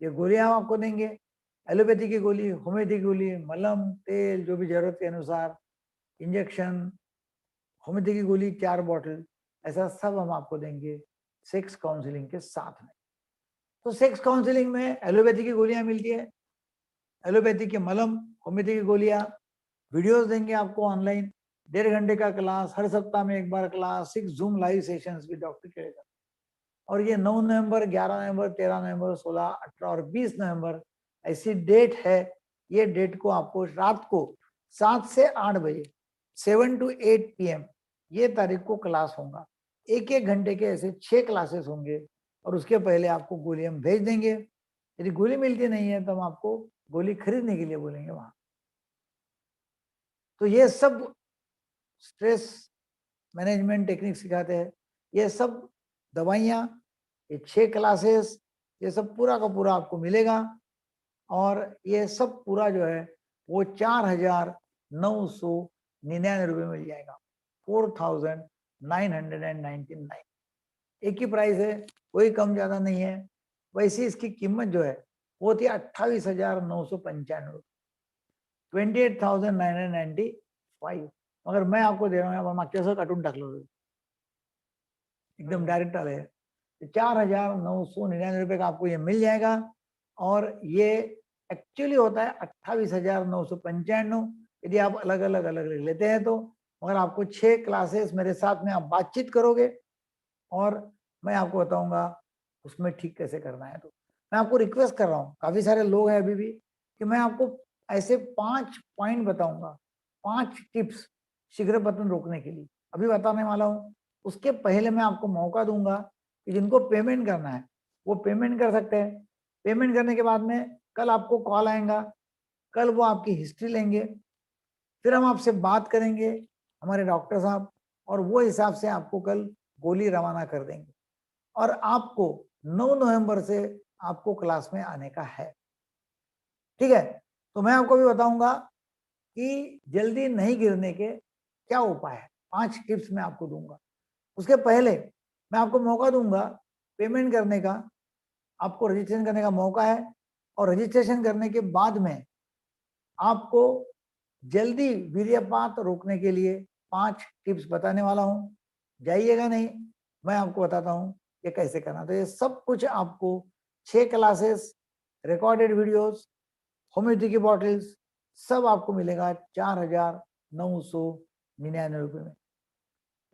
ये गोलियां हम आपको देंगे, एलोपैथी की गोली, होम्योपैथी की गोली, मलम तेल जो भी जरूरत के अनुसार, इंजेक्शन, होम्योपैथी की गोली 4 बॉटल, ऐसा सब हम आपको देंगे सेक्स काउंसलिंग के साथ में। तो सेक्स काउंसलिंग में एलोपैथी की गोलियां मिलती है, एलोपैथी के मलम, होम्योपैथी की गोलियां, वीडियोस देंगे आपको ऑनलाइन, 1.5 घंटे का क्लास, हर सप्ताह में एक बार class, 6 Zoom live sessions with doctor Kedekar. और ये 9 नवंबर, 11 नवंबर, 13 नवंबर, 16, 18 और 20 नवंबर ऐसी डेट है। ये डेट को आपको रात को 7 से 8 बजे 7 to 8 PM ये तारीख को क्लास होगा। 1-1 घंटे के ऐसे 6 क्लासेस होंगे। और उसके पहले आपको गोली हम भेज देंगे। यदि गोली मिलती नहीं है तो हम आपको गोली खरीदने के लिए बोलेंगे वहां। तो ये सब स्ट्रेस मैनेजमेंट टेक्निक सिखाते हैं, ये सब दवाइयाँ, ये 6 क्लासेस, ये सब पूरा का पूरा आपको मिलेगा। और ये सब पूरा जो है वो 4,999 रुपये मिल जाएगा, 4,999। एक ही प्राइस है, कोई कम ज्यादा नहीं है। वैसे इसकी कीमत जो है वो थी 28,995, 28,995। मगर मैं आपको दे रहा हूँ, मागच्या असं काटून टाकलं एकदम डायरेक्ट आले हैं, 4,999 रुपए का आपको ये मिल जाएगा। और ये एक्चुअली होता है 28,995 यदि आप अलग अलग अलग लेते हैं तो। मगर आपको 6 क्लासेस मेरे साथ में आप बातचीत करोगे और मैं आपको बताऊंगा उसमें ठीक कैसे करना है। तो मैं आपको रिक्वेस्ट कर रहा हूँ, काफी सारे लोग हैं अभी भी, कि मैं आपको ऐसे 5 पॉइंट बताऊंगा, 5 टिप्स शीघ्र पतन रोकने के लिए अभी बताने वाला हूँ। उसके पहले मैं आपको मौका दूंगा कि जिनको पेमेंट करना है वो पेमेंट कर सकते हैं। पेमेंट करने के बाद में कल आपको कॉल आएगा, कल वो आपकी हिस्ट्री लेंगे, फिर हम आपसे बात करेंगे हमारे डॉक्टर साहब, और वो हिसाब से आपको कल गोली रवाना कर देंगे। और आपको 9 नवंबर से आपको क्लास में आने का है, ठीक है। तो मैं आपको भी बताऊंगा कि जल्दी नहीं गिरने के क्या उपाय है, 5 टिप्स मैं आपको दूंगा। उसके पहले मैं आपको मौका दूंगा पेमेंट करने का, आपको रजिस्ट्रेशन करने का मौका है, और रजिस्ट्रेशन करने के बाद में आपको जल्दी वीर्यपात रोकने के लिए 5 टिप्स बताने वाला हूं। जाइएगा नहीं, मैं आपको बताता हूं ये कैसे करना। तो ये सब कुछ आपको 6 क्लासेस, रिकॉर्डेड वीडियोस, होम्योपैथी की बॉटल्स, सब आपको मिलेगा 4,999 रुपये में।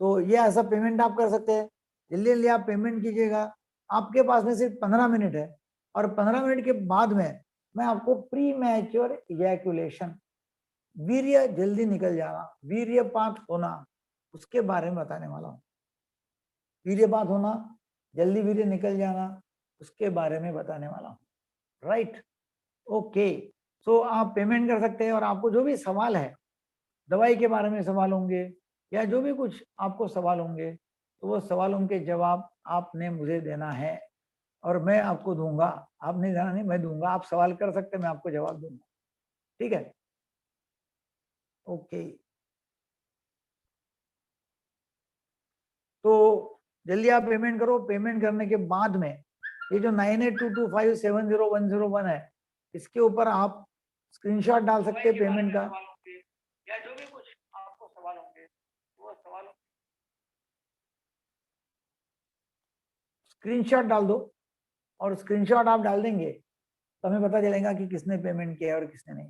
तो ये ऐसा पेमेंट आप कर सकते हैं, जल्दी जल्दी आप पेमेंट कीजिएगा। आपके पास में सिर्फ 15 मिनट है, और 15 मिनट के बाद में मैं आपको प्री मैच्योर इजैकुलेशन, वीर्य जल्दी निकल जाना, वीर्यपात होना, उसके बारे में बताने वाला हूँ। वीर्यपात होना, जल्दी वीर्य निकल जाना, उसके बारे में बताने वाला हूँ। Right, okay. सो आप पेमेंट कर सकते हैं, और आपको जो भी सवाल है, दवाई के बारे में सवाल होंगे या जो भी कुछ आपको सवाल होंगे, तो वो सवालों के जवाब आपने मुझे देना है, और मैं आपको दूंगा। आप नहीं देना, नहीं मैं दूंगा। आप सवाल कर सकते हैं, मैं आपको जवाब दूंगा, ठीक है। ओके, तो जल्दी आप पेमेंट करो। पेमेंट करने के बाद में ये जो 9822570101 है, इसके ऊपर आप स्क्रीनशॉट डाल सकते हैं पेमेंट का, या जो भी कुछ आपको सवाल होंगे वो सवाल स्क्रीनशॉट डाल दो, और स्क्रीनशॉट आप डाल देंगे तो हमें पता चलेगा कि किसने पेमेंट किया और किसने नहीं।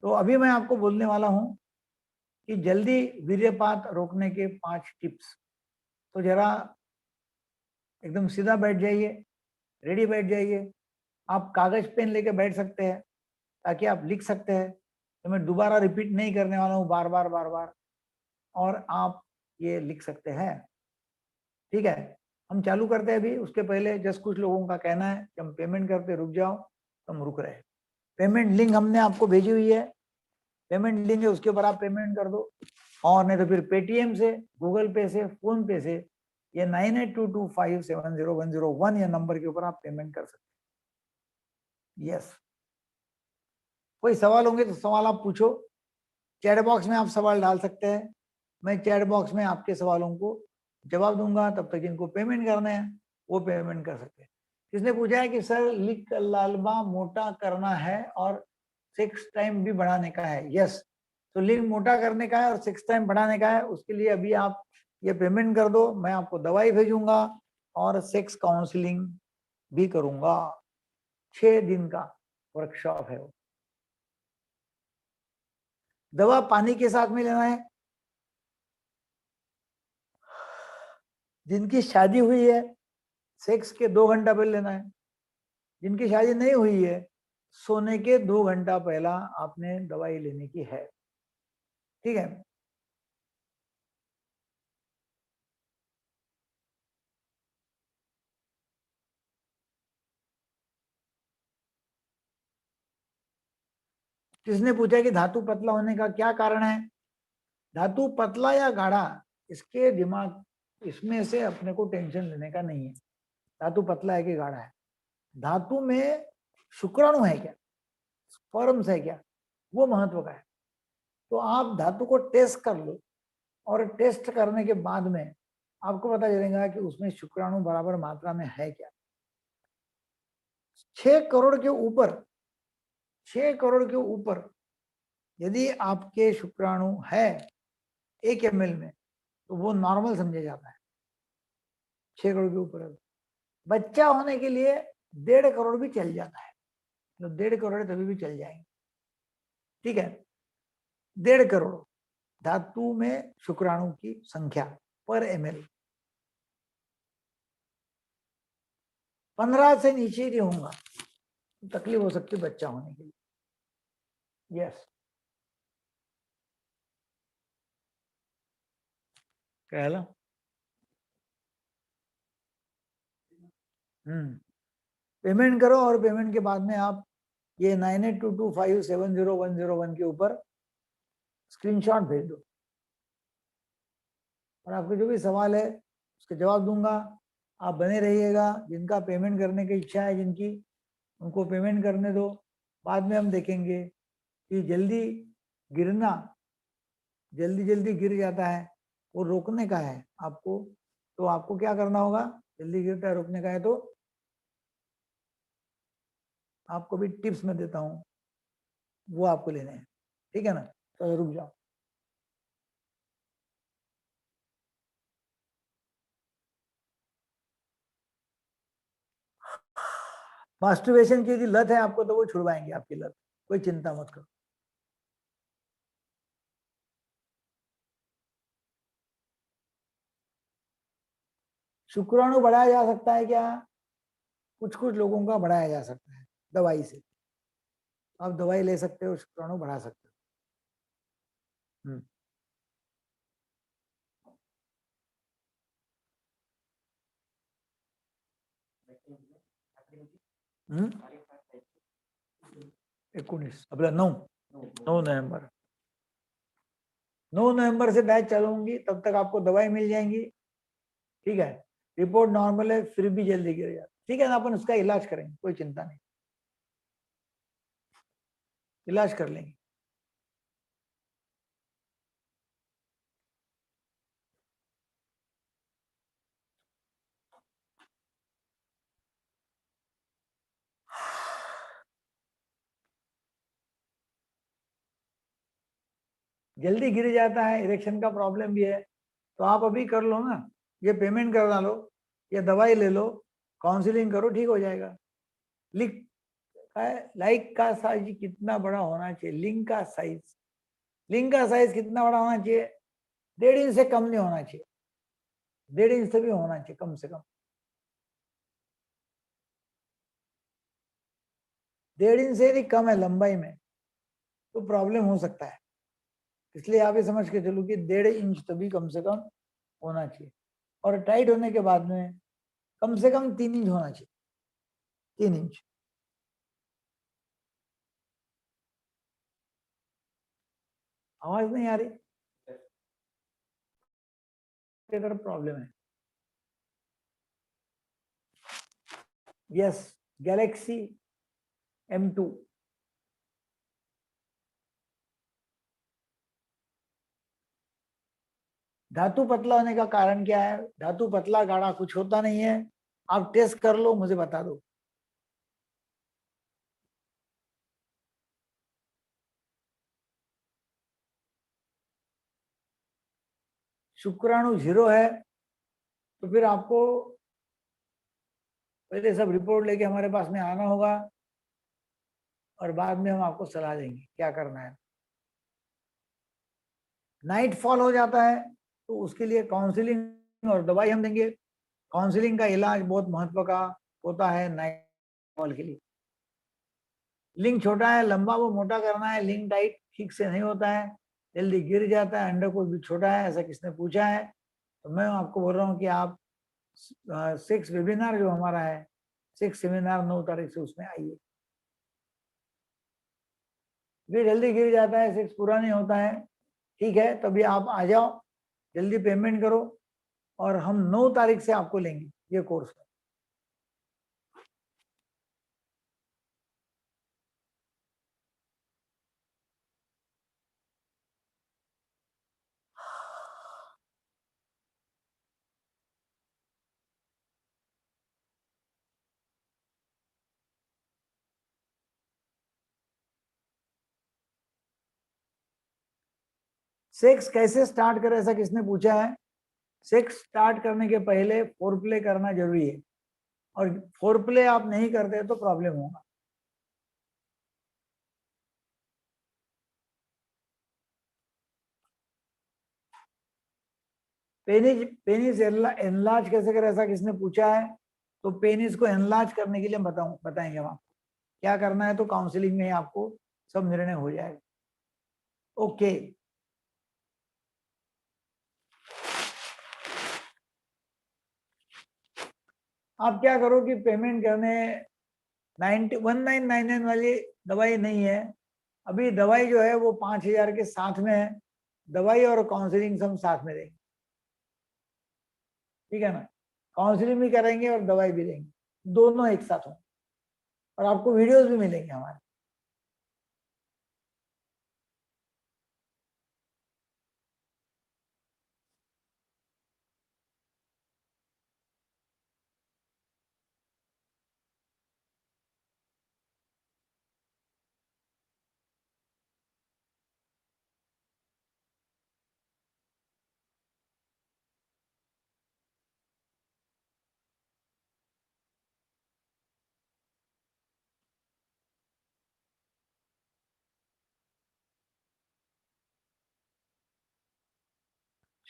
तो अभी मैं आपको बोलने वाला हूं कि जल्दी वीर्यपात रोकने के 5 टिप्स। तो जरा एकदम सीधा बैठ जाइए, रेडी बैठ जाइए। आप कागज पेन लेके बैठ सकते हैं ताकि आप लिख सकते हैं। तो मैं दोबारा रिपीट नहीं करने वाला हूँ बार बार बार बार, और आप ये लिख सकते हैं, ठीक है। हम चालू करते हैं अभी। उसके पहले जस्ट कुछ लोगों का कहना है कि हम पेमेंट करते रुक जाओ, तो हम रुक रहे हैं। पेमेंट लिंक हमने आपको भेजी हुई है, पेमेंट लिंक है, उसके ऊपर आप पेमेंट कर दो। और नहीं तो फिर पेटीएम से, गूगल पे से, फोन पे से, ये 9822570101 या नंबर के ऊपर आप पेमेंट कर सकते हैं। यस, कोई सवाल होंगे तो सवाल आप पूछो। चैट बॉक्स में आप सवाल डाल सकते हैं, मैं चैट बॉक्स में आपके सवालों को जवाब दूंगा। तब तक जिनको पेमेंट करना है वो पेमेंट कर सकते हैं। किसने पूछा है कि सर लिख लालबा मोटा करना है और 6 टाइम भी बढ़ाने का है? यस, तो लिंक मोटा करने का है और 6 टाइम बढ़ाने का है। उसके लिए अभी आप ये पेमेंट कर दो, मैं आपको दवाई भेजूंगा और सेक्स काउंसलिंग भी करूंगा। 6 दिन का वर्कशॉप है वो। दवा पानी के साथ में लेना है। जिनकी शादी हुई है सेक्स के 2 घंटा पहले लेना है। जिनकी शादी नहीं हुई है सोने के 2 घंटा पहला आपने दवाई लेने की है, ठीक है। किसने पूछा कि धातु पतला होने का क्या कारण है? धातु पतला या गाढ़ा, इसके दिमाग, इसमें से अपने को टेंशन लेने का नहीं है। धातु पतला है कि गाढ़ा है, धातु में शुक्राणु है क्या, स्पर्म्स है क्या, वो महत्व का है। तो आप धातु को टेस्ट कर लो, और टेस्ट करने के बाद में आपको पता चलेगा कि उसमें शुक्राणु बराबर मात्रा में है क्या। 6 करोड़ के ऊपर, 6 करोड़ के ऊपर यदि आपके शुक्राणु है 1 ml में, तो वो नॉर्मल समझा जाता है। 6 करोड़ के ऊपर है। बच्चा होने के लिए 1.5 करोड़ भी चल जाता है, तो 1.5 करोड़ तभी भी चल जाएंगे, ठीक है। 1.5 करोड़ धातु में शुक्राणु की संख्या पर ml। 15 से नीचे नहीं होगा, तकलीफ हो सकती है बच्चा होने के लिए। यस, क्या है? पेमेंट करो और पेमेंट के बाद में आप ये 9822570101 के ऊपर स्क्रीनशॉट भेज दो, और आपके जो भी सवाल है उसके जवाब दूंगा। आप बने रहिएगा, जिनका पेमेंट करने की इच्छा है जिनकी, उनको पेमेंट करने दो। बाद में हम देखेंगे कि गिरना जल्दी जल्दी गिर जाता है, वो रोकने का है आपको। तो आपको क्या करना होगा, जल्दी गिरता है रोकने का है तो आपको भी टिप्स में देता हूँ, वो आपको लेने हैं, ठीक है ना? तो रुक जाओ। मास्टरबेशन की यदि लत है आपको तो वो छुड़वाएंगे आपकी लत, कोई चिंता मत करो। शुक्राणु बढ़ाया जा सकता है क्या? कुछ कुछ लोगों का बढ़ाया जा सकता है दवाई से। आप दवाई ले सकते हो, शुक्राणु बढ़ा सकते हो। हम्म 19 अपना 9 नवंबर 9 नवंबर से बैच चलाऊंगी, तब तक आपको दवाई मिल जाएंगी, ठीक है? रिपोर्ट नॉर्मल है फिर भी जल्दी गिर जाता, ठीक है ना? अपन उसका इलाज करेंगे, कोई चिंता नहीं, इलाज कर लेंगे। जल्दी गिर जाता है, इरेक्शन का प्रॉब्लम भी है, तो आप अभी कर लो ना, ये पेमेंट करवा लो, ये दवाई ले लो, काउंसलिंग करो, ठीक हो जाएगा। लिख लाइक का साइज कितना बड़ा होना चाहिए? लिंक का साइज कितना बड़ा होना चाहिए? 1.5 इंच से कम नहीं होना चाहिए, 1.5 इंच से भी होना चाहिए कम से कम। 1.5 इंच से यदि कम है लंबाई में तो प्रॉब्लम हो सकता है, इसलिए आप ये समझ के चलो कि 1.5 इंच तभी कम से कम होना चाहिए। और टाइट होने के बाद में कम से कम 3 इंच होना चाहिए, 3 इंच। आवाज नहीं आ रही? तरफ प्रॉब्लम है? Yes, Galaxy M2। धातु पतला होने का कारण क्या है? धातु पतला गाढ़ा कुछ होता नहीं है, आप टेस्ट कर लो, मुझे बता दो। शुक्राणु 0 है तो फिर आपको पहले सब रिपोर्ट लेके हमारे पास में आना होगा, और बाद में हम आपको सलाह देंगे क्या करना है। नाइट फॉल हो जाता है तो उसके लिए काउंसलिंग और दवाई हम देंगे। काउंसलिंग का इलाज बहुत महत्व का होता है नाइट फॉल के लिए। लिंक छोटा है, लंबा वो मोटा करना है, लिंक टाइट ठीक से नहीं होता है, जल्दी गिर जाता है, अंडरकोश भी छोटा है, ऐसा किसने पूछा है? तो मैं आपको बोल रहा हूँ कि आप 6 वेबिनार जो हमारा है, 6 सेमिनार 9 तारीख से, उसमें आइए। भी जल्दी गिर जाता है, 6 पूरा नहीं होता है, ठीक है? तभी आप आ जाओ, जल्दी पेमेंट करो, और हम 9 तारीख से आपको लेंगे ये कोर्स। सेक्स कैसे स्टार्ट करें ऐसा किसने पूछा है? सेक्स स्टार्ट करने के पहले फोर प्ले करना जरूरी है, और फोर प्ले आप नहीं करते तो प्रॉब्लम होगा। पेनिस पेनिस एनलार्ज कैसे करें ऐसा किसने पूछा है? तो पेनिस को एनलार्ज करने के लिए बताएंगे हम आपको क्या करना है, तो काउंसलिंग में आपको सब निर्णय हो जाएगा। ओके, आप क्या करो कि पेमेंट करने 1999 वाली दवाई नहीं है, अभी दवाई जो है वो 5000 के साथ में है, दवाई और काउंसलिंग सब साथ में देंगे, ठीक है ना। काउंसलिंग भी करेंगे और दवाई भी देंगे, दोनों एक साथ हो, और आपको वीडियोस भी मिलेंगे हमारे।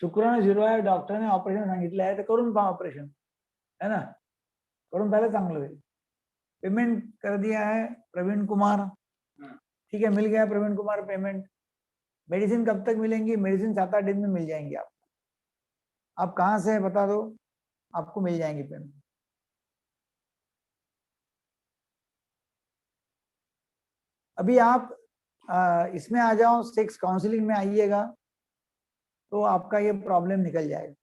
शुक्राणू झिरो आहे, डॉक्टरने ऑपरेशन सांगितलं आहे तर करून पहा ऑपरेशन, है ना, करून पाहिलं चांगलं होईल। पेमेंट कर दिया है प्रवीण कुमार, ठीक है, मिल गया प्रवीण कुमार पेमेंट। मेडिसिन कब तक मिलेंगी? मेडिसिन 7-8 दिन में मिल जाएंगी आप कहाँ से है बता दो, आपको मिल जाएंगी पेमेंट। अभी आप इसमें आ जाओ, सेक्स काउंसलिंग में आइएगा तो आपका ये प्रॉब्लम निकल जाएगा,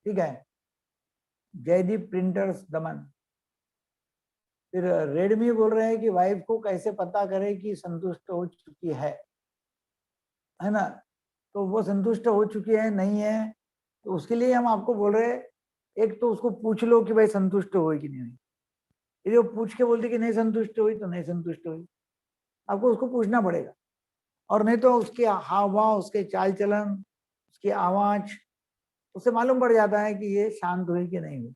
ठीक है। जयदीप प्रिंटर्स दमन, फिर रेडमी बोल रहे हैं कि वाइफ को कैसे पता करे कि संतुष्ट हो चुकी है ना, तो वो संतुष्ट हो चुकी है नहीं है, तो उसके लिए हम आपको बोल रहे हैं, एक तो उसको पूछ लो कि भाई संतुष्ट हुई कि नहीं हुई, यदि वो पूछ के बोलती कि नहीं संतुष्ट हुई तो नहीं संतुष्ट हुई, आपको उसको पूछना पड़ेगा, और नहीं तो उसके हाव भाव, उसके चाल चलन, उसकी आवाज, उससे मालूम पड़ जाता है कि ये शांत हुई कि नहीं हुई।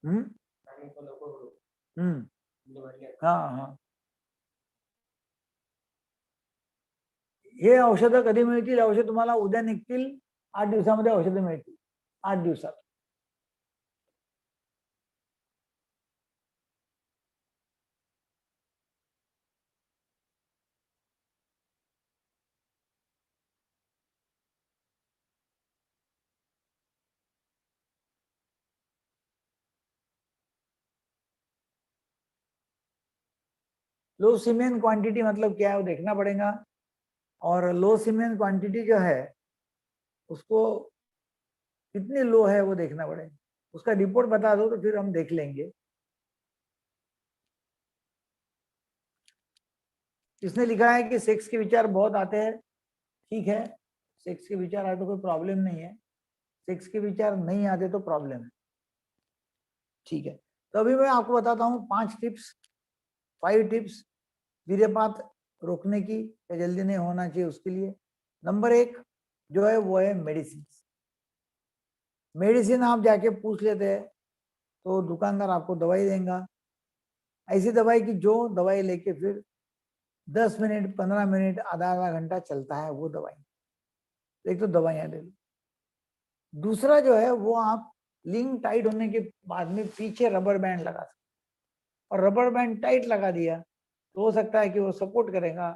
हम्म हम्म, हाँ हाँ, हे औषधं कधी मिळतील? औषध तुम्हाला उद्या निघतील, 8 दिवसामध्ये औषधं मिळतील, 8 दिवसात। लो सीमेन क्वांटिटी मतलब क्या है वो देखना पड़ेगा, और लो सीमेन क्वांटिटी जो है उसको कितनी लो है वो देखना पड़ेगा, उसका रिपोर्ट बता दो तो फिर हम देख लेंगे। इसने लिखा है कि सेक्स के विचार बहुत आते हैं, ठीक है, सेक्स के विचार आए तो कोई प्रॉब्लम नहीं है, सेक्स के विचार नहीं आते तो प्रॉब्लम है, ठीक है। तो अभी मैं आपको बताता हूँ 5 टिप्स वीर्यपात रोकने की, या जल्दी नहीं होना चाहिए उसके लिए। नंबर 1 जो है वो है मेडिसिन। मेडिसिन आप जाके पूछ लेते हैं तो दुकानदार आपको दवाई देगा, ऐसी दवाई की जो दवाई लेके फिर 10 मिनट 15 मिनट आधा आधा घंटा चलता है वो दवाई, एक तो दवाइयां ले लो। दूसरा जो है वो आप लिंक टाइट होने के बाद में पीछे रबर बैंड लगा सकते, और रबर बैंड टाइट लगा दिया तो हो सकता है कि वो सपोर्ट करेगा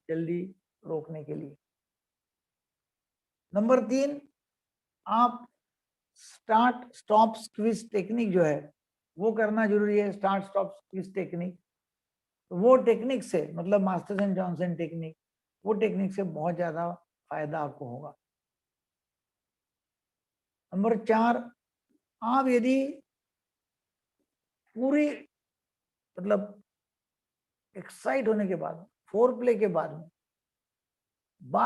जल्दी रोकने के लिए। नंबर 3, आप स्टार्ट स्टॉप स्क्वीज टेक्निक जो है वो करना जरूरी है। स्टार्ट स्टॉप स्क्वीज टेक्निक, तो वो टेक्निक से मतलब मास्टर्स एंड जॉनसन टेक्निक, वो टेक्निक से बहुत ज्यादा फायदा आपको होगा। नंबर 4, आप यदि पूरी मतलब एक्साइट होने के बाद, फोर प्ले के बाद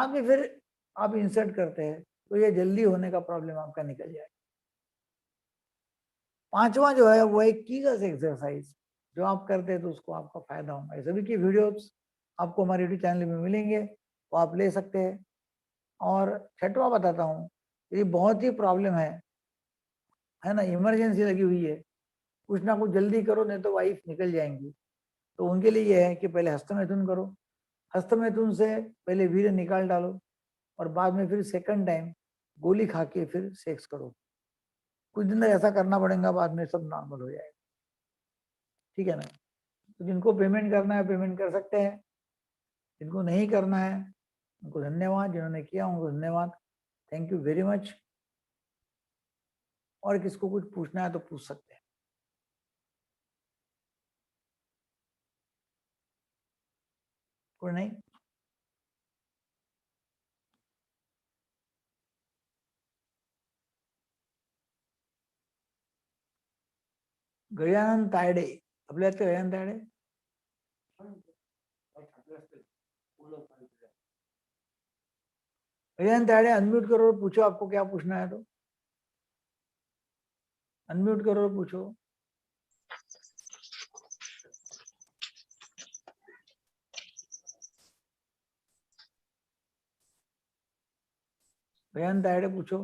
में फिर आप इंसर्ट करते हैं तो ये जल्दी होने का प्रॉब्लम आपका निकल जाएगा। 5वां जो है वो एक कीगल्स एक्सरसाइज, जो आप करते हैं तो उसको आपका फायदा होगा। सभी की वीडियोस आपको हमारे यूट्यूब चैनल में मिलेंगे, वो आप ले सकते हैं। और 6वां बताता हूँ, ये बहुत ही प्रॉब्लम है ना, इमरजेंसी लगी हुई है, कुछ ना कुछ जल्दी करो नहीं तो वाइफ निकल जाएंगी, तो उनके लिए ये है कि पहले हस्तमैथुन करो, हस्तमैथुन से पहले वीर्य निकाल डालो और बाद में फिर सेकंड टाइम गोली खा के फिर सेक्स करो। कुछ दिन तक ऐसा करना पड़ेगा, बाद में सब नॉर्मल हो जाएगा, ठीक है ना। तो जिनको पेमेंट करना है पेमेंट कर सकते हैं, जिनको नहीं करना है उनको धन्यवाद, जिन्होंने किया उनको धन्यवाद, थैंक यू वेरी मच। और किसको कुछ पूछना है तो पूछ सकते हैं। कोई नहीं? गजानन तायडे, आपल्या इथे गजानन तायडे? गजानन तायडे अनम्यूट करो और पूछो आपको क्या पूछना है, तो अनम्यूट करो और पूछो। गजानन तायडे पूछो।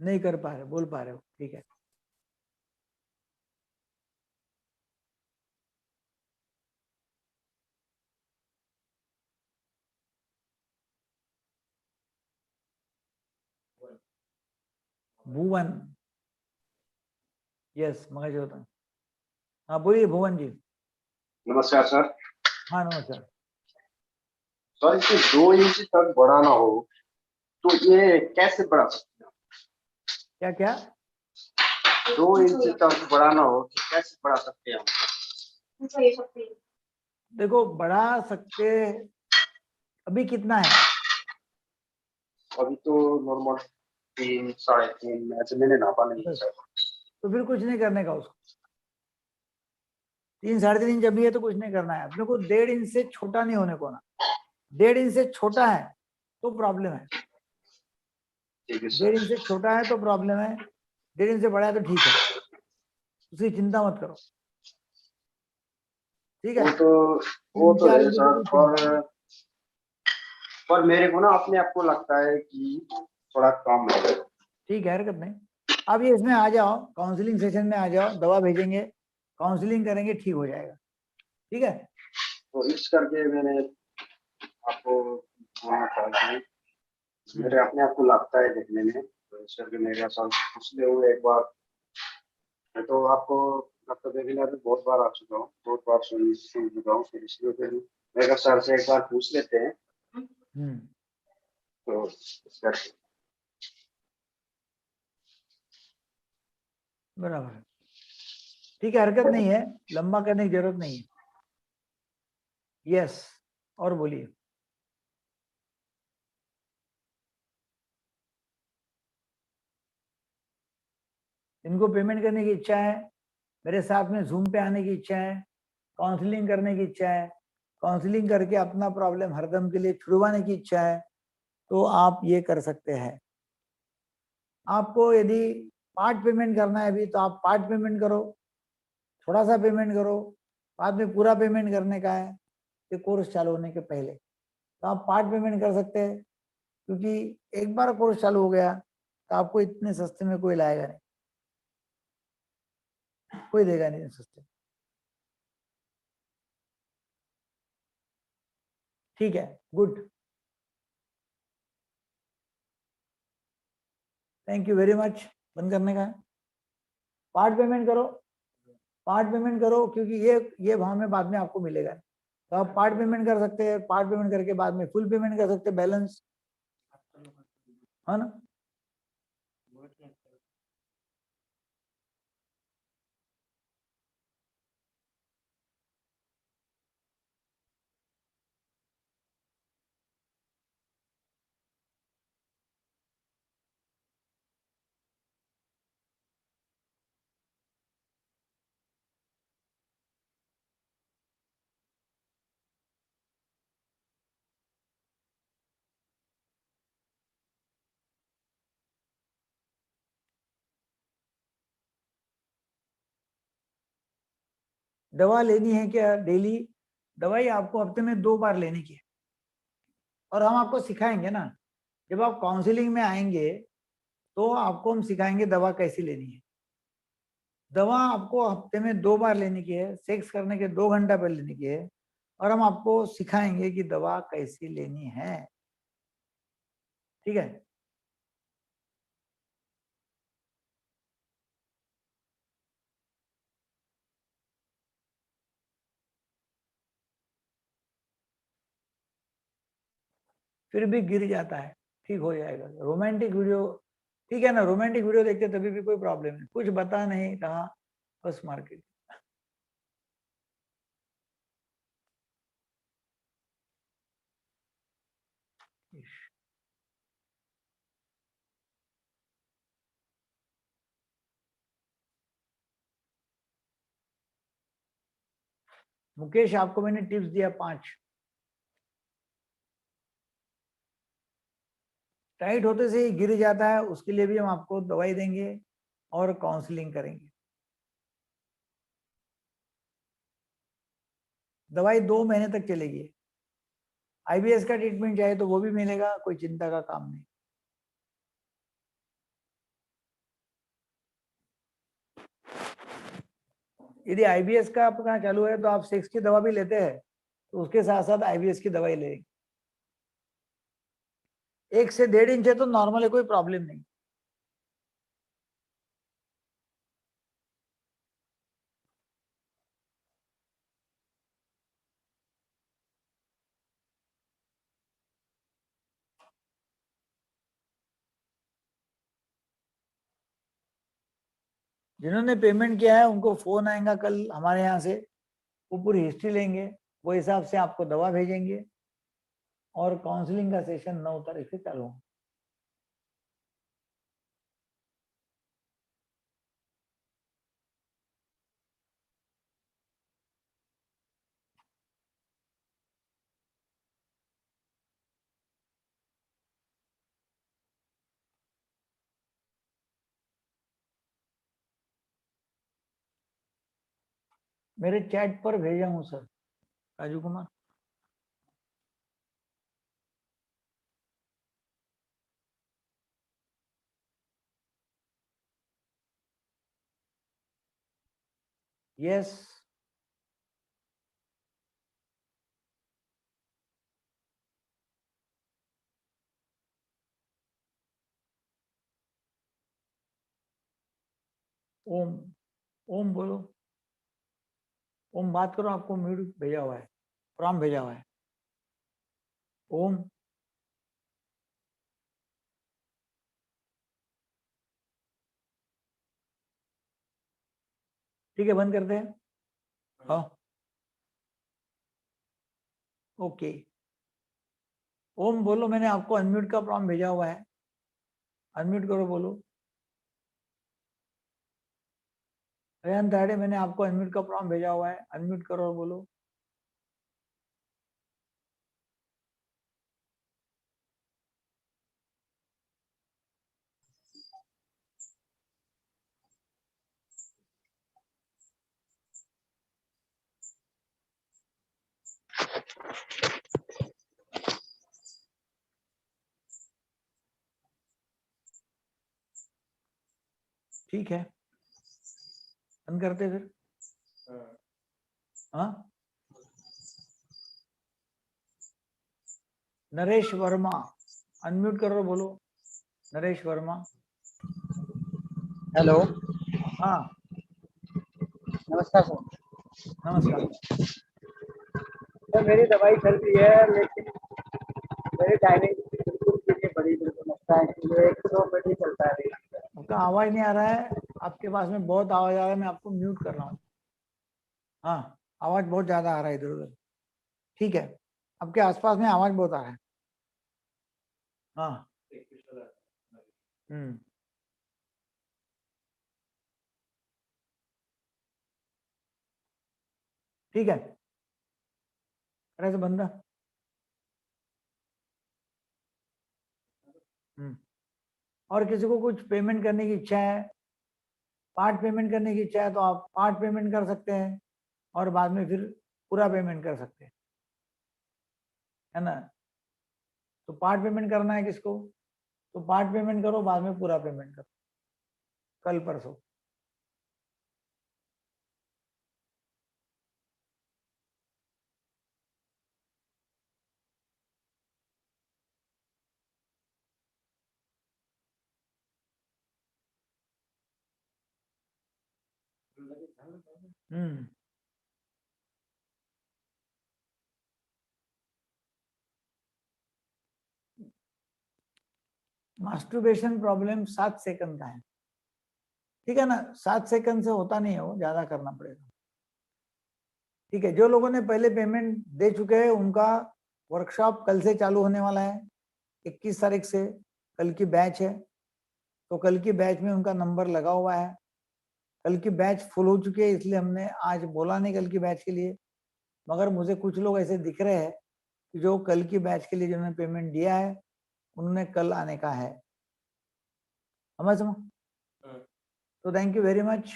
नहीं कर पा रहे, बोल पा रहे हो, ठीक है। भुवन, यस मगाशी होता। हाँ बोलिए भुवन जी। नमस्कार सर। हाँ नमस्कार। सर इसे 2 इंच तक बढ़ाना हो तो ये कैसे बढ़ा सकते हैं? क्या क्या? 2 इंच तक बढ़ाना हो तो कैसे बढ़ा सकते हैं हम? देखो बढ़ा सकते, अभी कितना है? अभी तो नॉर्मल 3 3.5 ऐसे मैंने नापा नहीं है सर। तो फिर कुछ नहीं करने का उसको। 3 साढ़े 3 इंच अभी है तो कुछ नहीं करना है अपने को। 1.5 इंच से छोटा नहीं होने को ना। 1.5 इंच से छोटा है तो प्रॉब्लम है। ठीक है 1.5 सर। इंच से छोटा है तो प्रॉब्लम है, 1.5 इंच से बड़ा है तो ठीक है, उसकी चिंता मत करो, ठीक है। वो 3 तो 4 है इंच की सर, कोई चिंता नहीं। पर मेरे को ना अपने आप को लगता है कि थोड़ा कम है। ठीक है, हरकत नहीं। अब ये इसमें आ जाओ, काउंसलिंग सेशन में आ जाओ, दवा भेजेंगे, काउंसलिंग करेंगे, ठीक हो जाएगा, ठीक है। तो इस करके मैंने आपको बोलना था कि मेरे अपने आप को लगता है देखने में, तो इस करके मेरे साथ पिछले हुए एक बार मैं तो आपको मतलब वेबिनार में बहुत बार आ चुका हूँ, बहुत बार सुन चुका हूँ, फिर इसलिए फिर मैं कहा सर से एक बार पूछ लेते हैं। तो इस करके बराबर है, ठीक है, हरकत नहीं है, लंबा करने की जरूरत नहीं है। यस, और बोलिए। इनको पेमेंट करने की इच्छा है, मेरे साथ में जूम पे आने की इच्छा है, काउंसलिंग करने की इच्छा है, काउंसलिंग करके अपना प्रॉब्लम हरदम के लिए छुड़वाने की इच्छा है, तो आप ये कर सकते हैं। आपको यदि पार्ट पेमेंट करना है अभी तो आप पार्ट पेमेंट करो, थोड़ा सा पेमेंट करो, बाद में पूरा पेमेंट करने का है ये कोर्स चालू होने के पहले, तो आप पार्ट पेमेंट कर सकते हैं। क्योंकि एक बार कोर्स चालू हो गया तो आपको इतने सस्ते में कोई लाएगा नहीं, कोई देगा नहीं सस्ते, ठीक है। Good, thank you very much. बंद करने का है, पार्ट पेमेंट करो, पार्ट पेमेंट करो, क्योंकि ये भाव में बाद में आपको मिलेगा। तो आप पार्ट पेमेंट कर सकते हैं, पार्ट पेमेंट करके बाद में फुल पेमेंट कर सकते हैं, बैलेंस है ना। दवा लेनी है क्या डेली? दवाई आपको हफ्ते में 2 बार लेने की है, और हम आपको सिखाएंगे ना जब आप काउंसलिंग में आएंगे तो आपको हम सिखाएंगे दवा कैसी लेनी है। दवा आपको हफ्ते में 2 बार लेने की है, सेक्स करने के 2 घंटा पहले लेने की है, और हम आपको सिखाएंगे कि दवा कैसी लेनी है। ठीक है। फिर भी गिर जाता है, ठीक हो जाएगा। रोमांटिक वीडियो, ठीक है ना, रोमांटिक वीडियो देखते तभी भी कोई प्रॉब्लम नहीं, कुछ बता नहीं रहा, बस मार्केट। मुकेश, आपको मैंने टिप्स दिया 5। टाइट होते से ही गिर जाता है, उसके लिए भी हम आपको दवाई देंगे और काउंसलिंग करेंगे। दवाई 2 महीने तक चलेगी। आईबीएस का ट्रीटमेंट चाहे तो वो भी मिलेगा, कोई चिंता का काम नहीं। यदि आईबीएस का आपका चालू है तो आप सेक्स की दवा भी लेते हैं, तो उसके साथ साथ आईबीएस की दवाई लेंगे। 1 से 1.5 इंच है तो नॉर्मल है, कोई प्रॉब्लम नहीं। जिन्होंने पेमेंट किया है उनको फोन आएगा कल हमारे यहाँ से, वो पूरी हिस्ट्री लेंगे, वो हिसाब से आपको दवा भेजेंगे और काउंसलिंग का सेशन 9 तारीख से चालू होगा। मेरे चैट पर भेजा हूँ सर, राजू कुमार। यस। ओम, ओम बोलो, ओम बात करो, आपको म्यूट भेजा हुआ है, प्रॉम भेजा हुआ है। ओम। ठीक है, बंद करते हैं। हाँ, ओके। ओम बोलो, मैंने आपको अनम्यूट का प्रॉम भेजा हुआ है, अनम्यूट करो, बोलो। रेहान ताड़े, मैंने आपको अनम्यूट का प्रॉम भेजा हुआ है, अनम्यूट करो और बोलो। ठीक है, बंद करते फिर। हाँ, नरेश वर्मा, अनम्यूट करो, बोलो। नरेश वर्मा। हेलो, हाँ, नमस्कार सर। नमस्कार। सर मेरी दवाई चल रही है, लेकिन मेरी टाइमिंग बिल्कुल भी नहीं बड़ी, बिल्कुल लगता है कि ये 1 से 2 मिनट ही चलता है। आपका आवाज नहीं आ रहा है, आपके पास में बहुत आवाज आ रहा है, मैं आपको म्यूट कर रहा हूँ। हाँ, आवाज बहुत ज्यादा आ रहा है इधर उधर। ठीक है, आपके आसपास में आवाज बहुत आ रहा है। हाँ। हम्म। ठीक है, अरे से बंदा। हम्म। और किसी को कुछ पेमेंट करने की इच्छा है, पार्ट पेमेंट करने की इच्छा है, तो आप पार्ट पेमेंट कर सकते हैं और बाद में फिर पूरा पेमेंट कर सकते हैं, है ना। तो पार्ट पेमेंट करना है किसको? तो पार्ट पेमेंट करो, बाद में पूरा पेमेंट करो, कल परसों। हम्म। मास्टरबेशन प्रॉब्लम 7 सेकंड का है, ठीक है ना, 7 सेकंड से होता नहीं है, वो ज्यादा करना पड़ेगा। ठीक है, जो लोगों ने पहले पेमेंट दे चुके हैं उनका वर्कशॉप कल से चालू होने वाला है, 21 तारीख से कल की बैच है। तो कल की बैच में उनका नंबर लगा हुआ है। कल की बैच फुल हो चुकी है, इसलिए हमने आज बोला नहीं कल की बैच के लिए। मगर मुझे कुछ लोग ऐसे दिख रहे हैं कि जो कल की बैच के लिए जिन्होंने पेमेंट दिया है उन्होंने कल आने का है। समझ समझ। तो थैंक यू वेरी मच,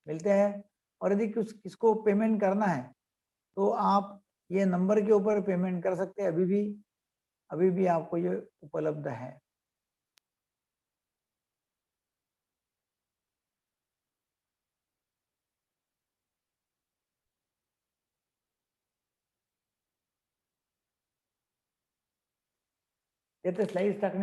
मिलते हैं। और यदि किसको पेमेंट करना है तो आप ये नंबर के ऊपर पेमेंट कर सकते हैं, अभी भी आपको ये उपलब्ध है। ये तो स्लाइड्स टाकणे